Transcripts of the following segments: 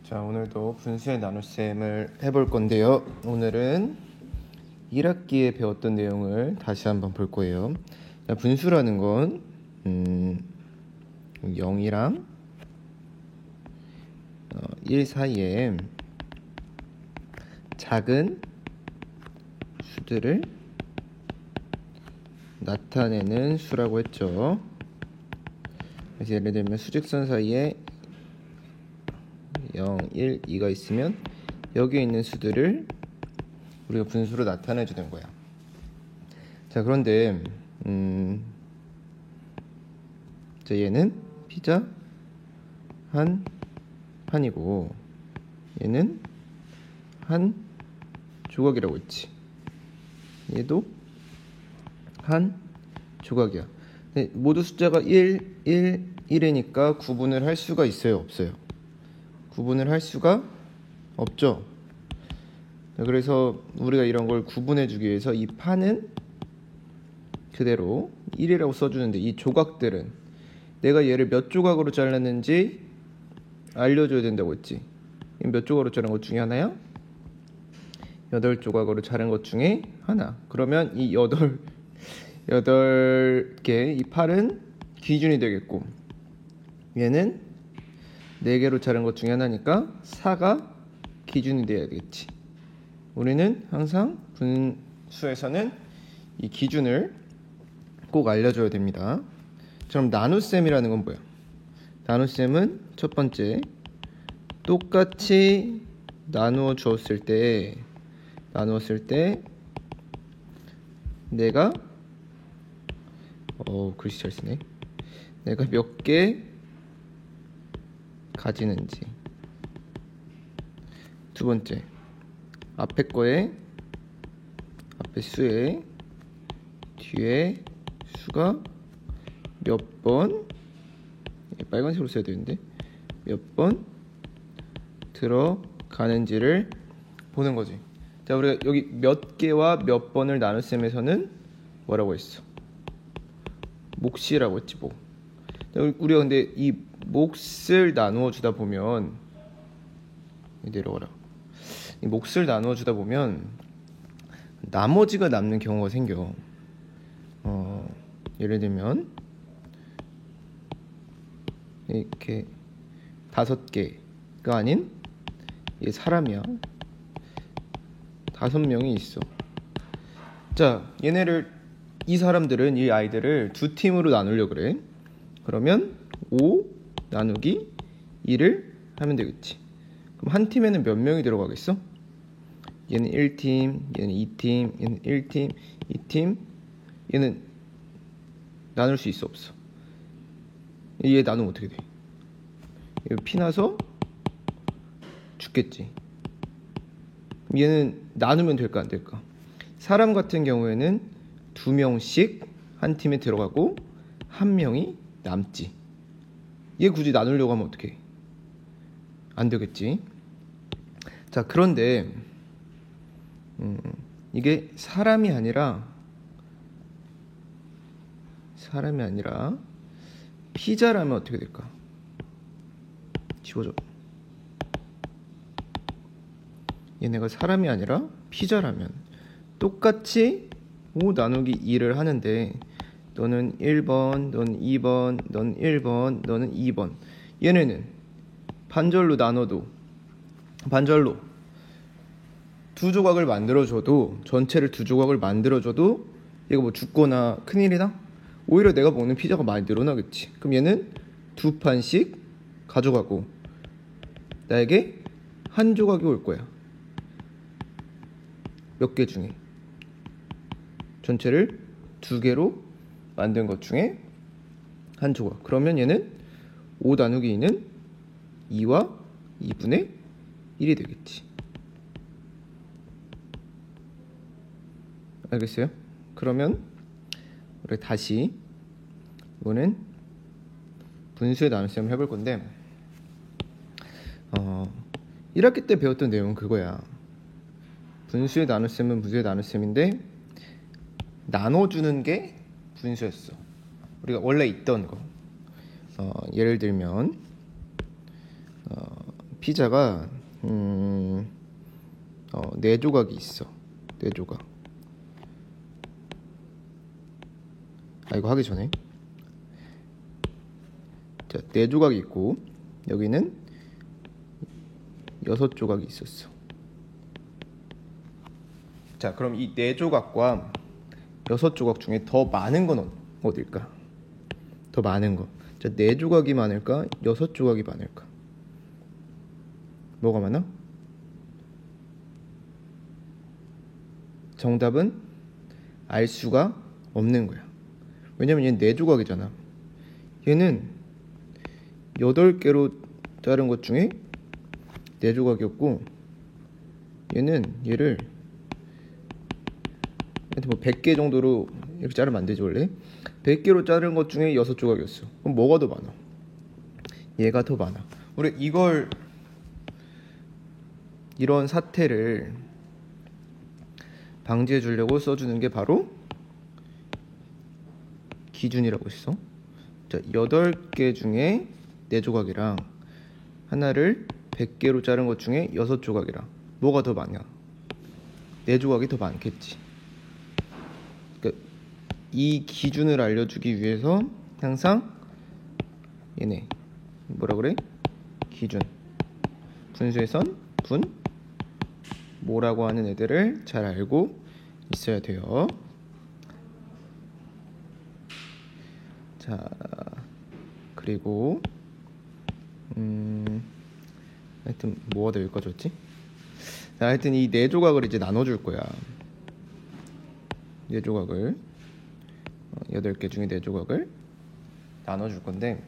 자, 오늘도 분수의 나눗셈을 해볼 건데요. 오늘은 1학기에 배웠던 내용을 다시 한번 볼 거예요. 자, 분수라는 건 0이랑 1 사이에 작은 수들을 나타내는 수라고 했죠. 그래서 예를 들면 수직선 사이에 0, 1, 2가 있으면 여기에 있는 수들을 우리가 분수로 나타내 주는 거야. 자, 그런데 자, 얘는 피자 한 판이고 얘는 한 조각이라고 했지. 얘도 한 조각이야. 모두 숫자가 1, 1, 1이니까 구분을 할 수가 있어요, 없어요? 구분을 할 수가 없죠. 그래서 우리가 이런 걸 구분해 주기 위해서 이 판은 그대로 1이라고 써주는데 이 조각들은 내가 얘를 몇 조각으로 잘랐는지 알려줘야 된다고 했지. 몇 조각으로 자른 것 중에 하나야? 8조각으로 자른 것 중에 하나. 그러면 이 8개 이 팔은 기준이 되겠고 얘는 4개로 자른 것 중에 하나니까 4가 기준이 돼야 되겠지. 우리는 항상 분수에서는 이 기준을 꼭 알려줘야 됩니다. 그럼 나눗셈이라는 건 뭐야? 나눗셈은 첫 번째, 똑같이 나누었을 때 내가 글씨 잘 쓰네. 내가 몇 개 가지는지. 두 번째, 앞에 수에 뒤에 수가 몇 번, 빨간색으로 써야 되는데 몇 번 들어가는지를 보는 거지. 자, 우리가 여기 몇 개와 몇 번을 나눗셈에서는 뭐라고 했어? 몫이라고 했지. 뭐 우리가 근데 이 몫을 나누어 주다 보면 내려와라. 이 몫을 나누어 주다 보면 나머지가 남는 경우가 생겨. 예를 들면 이렇게 5개가 아닌 얘 사람이야. 5명이 있어. 자, 이 사람들은 이 아이들을 두 팀으로 나누려고 그래. 그러면 5 나누기 2를 하면 되겠지. 그럼 한 팀에는 몇 명이 들어가겠어? 얘는 1팀, 얘는 2팀, 얘는 1팀, 2팀. 얘는 나눌 수 있어, 없어? 얘 나누면 어떻게 돼? 얘 피나서 죽겠지. 얘는 나누면 될까 안 될까? 사람 같은 경우에는 2명씩 한 팀에 들어가고 1명이 남지. 얘 굳이 나누려고 하면 어떡해? 안 되겠지. 자, 그런데 이게 사람이 아니라 피자라면 어떻게 될까? 지워줘. 얘네가 사람이 아니라 피자라면 똑같이 5 나누기 2를 하는데 너는 1번, 너는 2번, 너는 1번, 너는 2번. 얘네는 반절로 나눠도 반절로 두 조각을 만들어줘도 전체를 두 조각을 만들어줘도 얘가 뭐 죽거나 큰일이다? 오히려 내가 먹는 피자가 많이 늘어나겠지. 그럼 얘는 2판씩 가져가고 나에게 한 조각이 올 거야. 몇 개 중에 전체를 2개로 만든 것 중에 한 조각. 그러면 얘는 5 나누기 2는 2와 2분의 1이 되겠지. 알겠어요? 그러면 우리 다시 이거는 분수의 나눗셈을 해볼 건데 1학기 때 배웠던 내용은 그거야. 분수의 나눗셈은 분수의 나눗셈인데 나눠주는 게 분수였어. 우리가 원래 있던 거. 예를 들면 피자가 네 조각이 있어. 네 조각. 이거 하기 전에 자, 네 조각이 있고 여기는 6조각이 있었어. 자, 그럼 이 네 조각과 6조각 중에 더 많은 건 어딜까? 더 많은 거. 자, 네 조각이 많을까? 6조각이 많을까? 뭐가 많아? 정답은 알 수가 없는 거야. 왜냐면 얘는 네 조각이잖아. 얘는 8개로 자른 것 중에 네 조각이었고, 얘는 얘를 뭐 100개 정도로 이렇게 자르면 안 되지 원래. 100개로 자른 것 중에 6조각이었어. 그럼 뭐가 더 많아? 얘가 더 많아. 우리 이런 사태를 방지해 주려고 써주는 게 바로 기준이라고 했어. 자, 8개 중에 4조각이랑 하나를 100개로 자른 것 중에 6조각이랑 뭐가 더 많냐? 4조각이 더 많겠지. 그러니까 이 기준을 알려주기 위해서 항상 얘네 뭐라 그래? 기준. 분수의 선, 분, 뭐라고 하는 애들을 잘 알고 있어야 돼요. 자, 그리고 하여튼 뭐가 더 여기까지 왔지? 자, 하여튼 이 네 조각을 이제 나눠줄 거야. 네 조각을 8개 중에 네 조각을 나눠줄 건데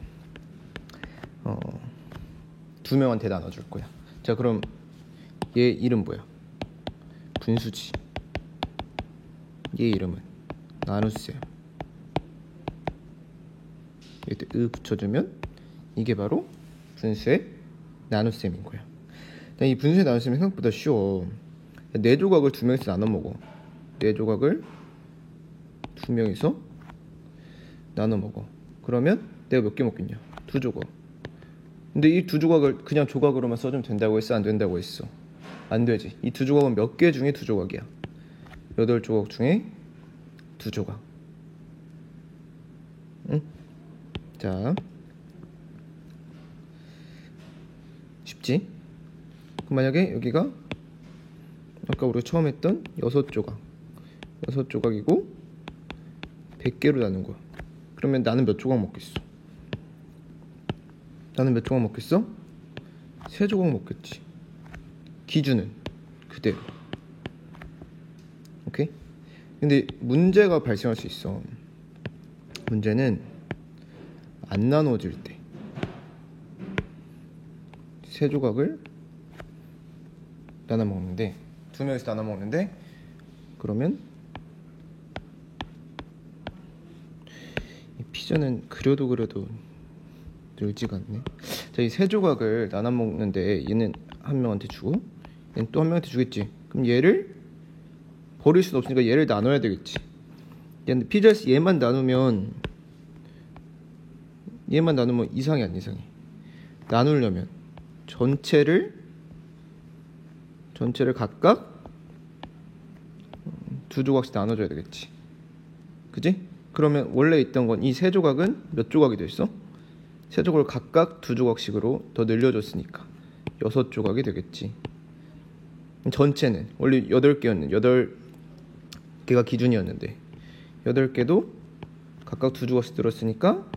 2명한테 나눠줄 거야. 자, 그럼 얘 이름 뭐야? 분수지. 얘 이름은 나눗셈. 여기 으 붙여주면 이게 바로 분수의 나눗셈인 거야. 이 분수의 나눗셈이 생각보다 쉬워. 네 조각을 2명이서 나눠 먹어. 네 조각을 2명이서 나눠 먹어. 그러면 내가 몇 개 먹겠냐? 2조각. 근데 이 2조각을 그냥 조각으로만 써주면 된다고 했어? 안 된다고 했어? 안 되지. 이 2조각은 몇 개 중에 2조각이야? 8조각 중에 2조각. 응? 자, 쉽지? 그럼 만약에 여기가 아까 우리가 처음 했던 6조각이고 100개로 나눈 거야. 그러면 나는 몇 조각 먹겠어? 나는 몇 조각 먹겠어? 3조각 먹겠지. 기준은 그대로. 오케이? 근데 문제가 발생할 수 있어. 문제는 안 나눠질 때. 3조각을 나눠 먹는데 2명이서 나눠 먹는데 그러면 이 피자는 그려도 늘지가 않네. 자, 이 3조각을 나눠 먹는데 얘는 한 명한테 주고 얘는 또 한 명한테 주겠지. 그럼 얘를 버릴 수는 없으니까 얘를 나눠야 되겠지. 근데 피자에서 얘만 나누면 이상해 안 이상해? 나누려면 전체를 각각 2조각씩 나눠줘야 되겠지. 그지? 그러면 원래 있던 건 이 3조각은 몇 조각이 됐어? 3조각을 각각 2조각씩으로 더 늘려줬으니까 6조각이 되겠지. 전체는 원래 8개가 기준이었는데 8개도 각각 2조각씩 들었으니까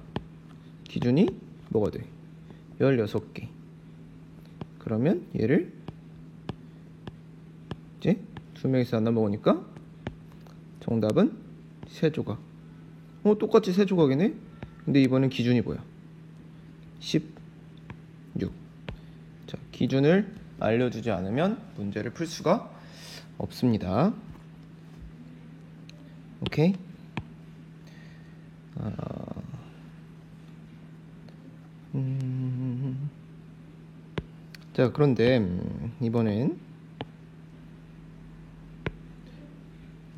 기준이 뭐가 돼? 16개. 그러면 얘를 이제 2명이서 나눠 먹으니까 정답은 3조각. 똑같이 3조각이네. 근데 이번엔 기준이 뭐야? 16. 자, 기준을 알려주지 않으면 문제를 풀 수가 없습니다. 오케이? 자, 그런데 이번엔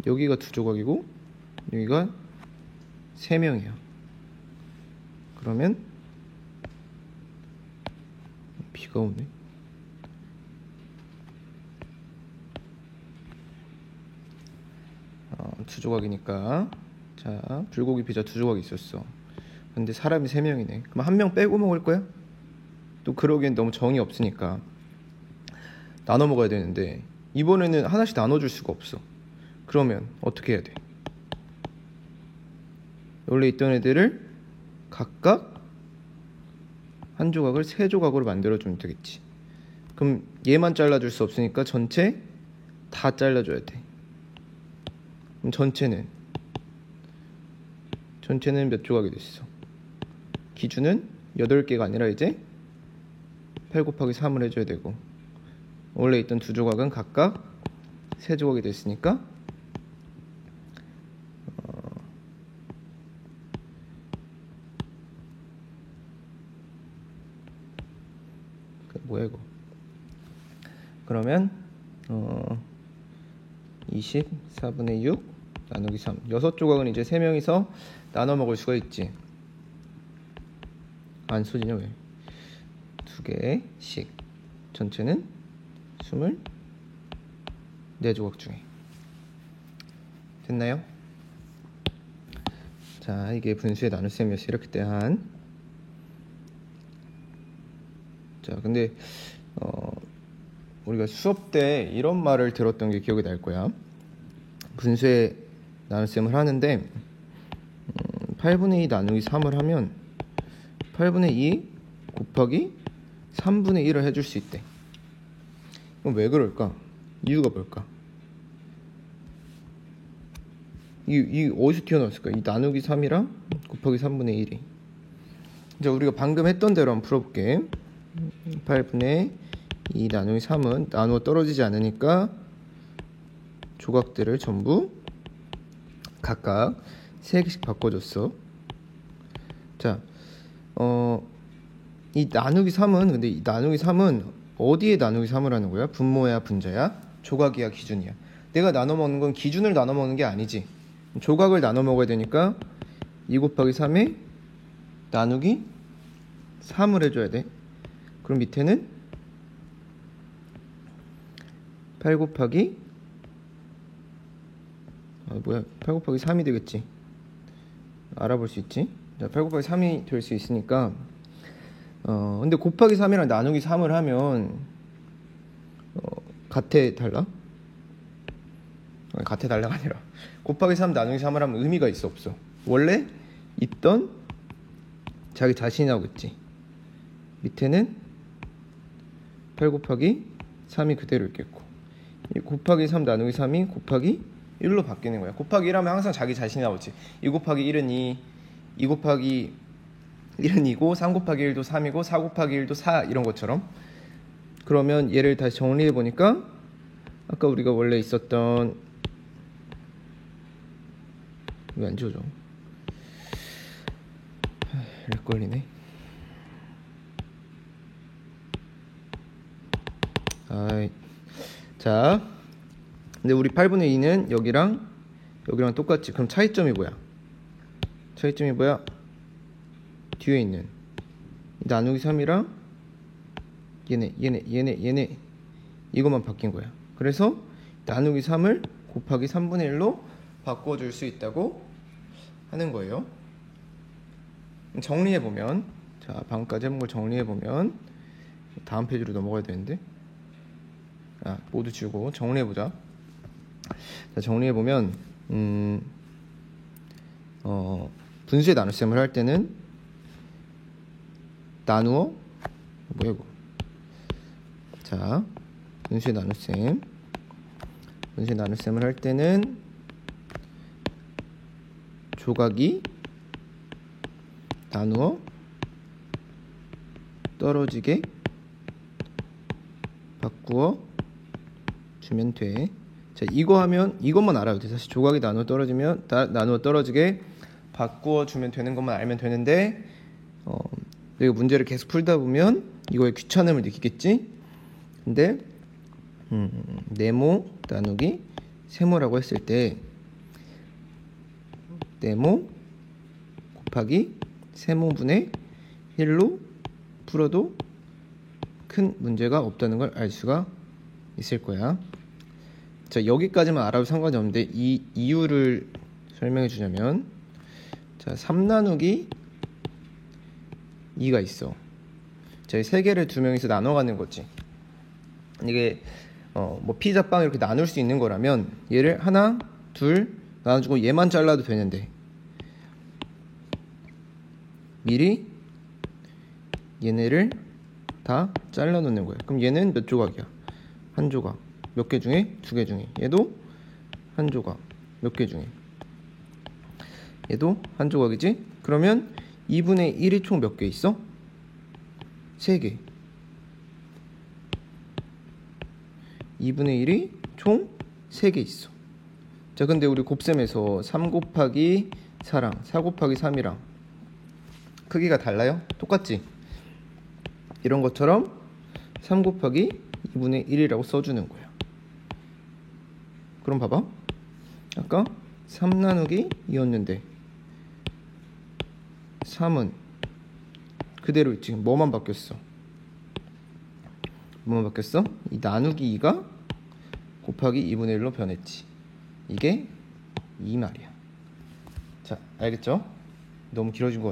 여기가 2조각이고 여기가 3명이야. 그러면 비가 오네. 두 조각이니까. 자, 불고기 피자 두 조각이 있었어. 근데 사람이 3명이네. 그럼 한 명 빼고 먹을 거야? 또 그러기엔 너무 정이 없으니까 나눠 먹어야 되는데 이번에는 하나씩 나눠줄 수가 없어. 그러면 어떻게 해야 돼? 원래 있던 애들을 각각 한 조각을 3조각으로 만들어주면 되겠지. 그럼 얘만 잘라줄 수 없으니까 전체 다 잘라줘야 돼. 그럼 전체는 몇 조각이 됐어? 기준은 8개가 아니라 이제 8 곱하기 3을 해줘야 되고, 원래 있던 두 조각은 각각 3조각이 됐으니까 뭐야 이거? 그러면 24분의 6 나누기 3. 6조각은 이제 3명이서 나눠 먹을 수가 있지. 안 쏘지냐 왜? 2개씩. 전체는 24조각 중에. 됐나요? 자, 이게 분수의 나눗셈이었어. 이렇게 때 한. 자, 근데 우리가 수업 때 이런 말을 들었던 게 기억이 날 거야. 분수의 나눗셈을 하는데 8분의 2 나누기 3을 하면 8분의 2 곱하기 3분의 1을 해줄 수 있대. 그럼 왜 그럴까? 이유가 뭘까? 이 어디서 튀어나왔을까? 이 나누기 3이랑 곱하기 3분의 1이. 이제 우리가 방금 했던 대로 한번 풀어볼게. 8분의 2 나누기 3은 나누어 떨어지지 않으니까 조각들을 전부 각각 3개씩 바꿔줬어. 자, 이 나누기 3은, 근데 이 나누기 3은 어디에 나누기 3을 하는 거야? 분모야, 분자야? 조각이야, 기준이야? 내가 나눠 먹는 건 기준을 나눠 먹는 게 아니지. 조각을 나눠 먹어야 되니까 2 곱하기 3에 나누기 3을 해줘야 돼. 그럼 밑에는 8 곱하기 8 곱하기 3이 되겠지. 알아볼 수 있지. 자, 8 곱하기 3이 될 수 있으니까 근데 곱하기 3이랑 나누기 3을 하면 같아 달라? 같아 달라가 아니라 곱하기 3 나누기 3을 하면 의미가 있어 없어? 원래 있던 자기 자신이 나오겠지. 밑에는 8 곱하기 3이 그대로 있겠고, 이 곱하기 3 나누기 3이 곱하기 1로 바뀌는 거야. 곱하기 1 하면 항상 자기 자신이 나오지. 2 곱하기 1은 2, 2 곱하기 1은 2고, 3 곱하기 1도 3이고, 4 곱하기 1도 4, 이런 것처럼. 그러면 얘를 다시 정리해 보니까 아까 우리가 원래 있었던, 왜 안 지워져? 렉 걸리네. 자, 근데 우리 8분의 2는 여기랑 똑같지. 그럼 차이점이 뭐야? 뒤에 있는 나누기 3이랑 얘네 이것만 바뀐 거야. 그래서 나누기 3을 곱하기 3분의 1로 바꿔줄 수 있다고 하는 거예요. 정리해보면, 자, 방금까지 해본 걸 정리해보면, 다음 페이지로 넘어가야 되는데, 모두 지우고 정리해보자. 자, 정리해보면 분수의 나눗셈을 할 때는 나누어 뭐야 이거? 자, 분수의 나눗셈을 할 때는 조각이 나누어 떨어지게 바꾸어 주면 돼. 자, 이거 하면 이것만 알아도 돼. 사실 조각이 나누어 떨어지게 바꾸어 주면 되는 것만 알면 되는데, 내가 문제를 계속 풀다 보면 이거에 귀찮음을 느끼겠지. 근데 네모 나누기 세모라고 했을 때 네모 곱하기 세모분의 1로 풀어도 큰 문제가 없다는 걸 알 수가 있을 거야. 자, 여기까지만 알아도 상관이 없는데 이 이유를 설명해 주자면, 자, 3 나누기 2가 있어. 자, 이 세 개를 두 명이서 나눠가는 거지. 이게 뭐 피자빵 이렇게 나눌 수 있는 거라면 얘를 하나, 둘 나눠주고 얘만 잘라도 되는데 미리 얘네를 다 잘라 놓는 거야. 그럼 얘는 몇 조각이야? 한 조각. 몇 개 중에? 2개 중에. 얘도 한 조각. 몇 개 중에? 얘도 한 조각이지? 그러면 2분의 1이 총 몇 개 있어? 3개. 2분의 1이 총 3개 있어. 자, 근데 우리 곱셈에서 3 곱하기 4랑 4 곱하기 3이랑 크기가 달라요? 똑같지? 이런 것처럼 3 곱하기 2분의 1이라고 써주는 거야. 그럼 봐봐. 아까 3 나누기 2였는데 3은 그대로 있지. 뭐만 바뀌었어? 뭐만 바뀌었어? 이 나누기 2가 곱하기 2분의 1로 변했지. 이게 이 말이야. 자, 알겠죠? 너무 길어진 거